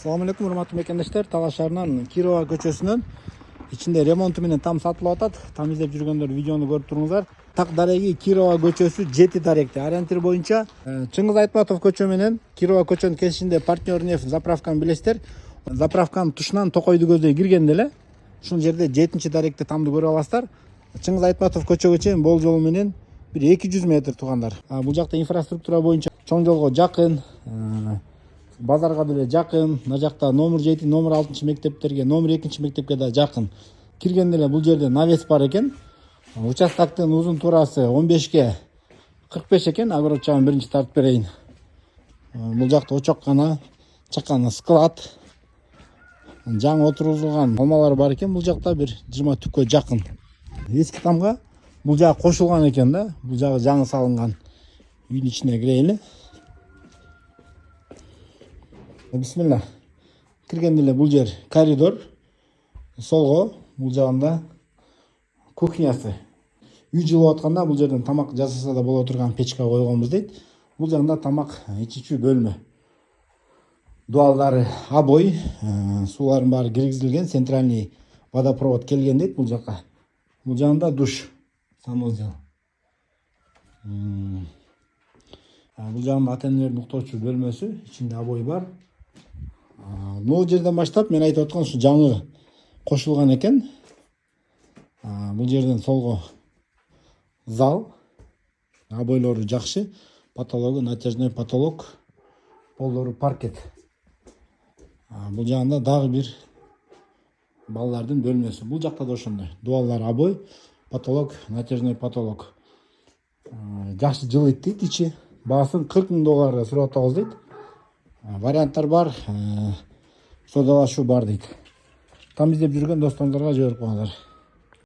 Assalamu alaikum урматтуу мекендештер. Талаш шаарынын Кирова көчөсүнөн ичинде ремонту менен там сатылып атат. Там издеп жүргөндөр видеону көрүп туруңуздар. Так дареги Кирова көчөсү 7 даректи. Ориентир боюнча Чыңгыз Айтматов көчө менен Кирова көчөнүн кесишинде партнер нефть заправканы билесиздер. Заправканын тушунан Токойду көздөй киргенде эле ушул жерде 7 даректи тамды көрүп аласыздар. Чыңгыз Айтматов көчөгө чейин болжол менен бир 200 метр туугандар. Бул жакта инфраструктура боюнча чоң жолго жакын, базарга деле жакын. Мына жакта номер 7, номер 6 мектептерге, номер 2 мектепке да жакын. Киргенде эле бул жерде навес бар экен. Участоктун узун туурасы 15ге 45 экен. Огород жагын биринчи тартып берейин. Бул жакта очоккана, чакана склад, жаңы отургузулган алмалар бар экен. Бул жакта бир 20 түпкө жакын. Эски тамга бул жагы кошулган экен да. Бул жагы жаңы салынган. Үйдүн ичине кирели. Бисмилла. Киргенде эле бул жер коридор. Солго бул жагында кухнясы. Үй жылып атканда бул жерден тамак жасаса да боло турган печка койгонбуз дейт. Бул жагында тамак ичүүчү бөлмө. Дуалдары обой, суулардын баары киргизилген, центральный водопровод келген дейт бул жакка. Бул жагында душ, санузел. Бул жагында ата-энелердин уктоочу бөлмөсү, ичинде обой бар. Бул жерден баштап мен айтып аткан ушу жаңы кошулган экен. Бул жерден солго зал, обойлору жакшы, потологу натяжной потолок, полдору паркет. Бул жагында дагы бир балдардын бөлмөсү. Бул жакта да ошондой. Дуалдар обой, потолок, натяжной потолок. Жакшы жылыйт дейт ичи. Баасын $40,000 сурап атабыз дейт. Варианттар бар, содалашуу бар дейт. Там издеп жүргөн достоңуздарга жиберип коюңуздар.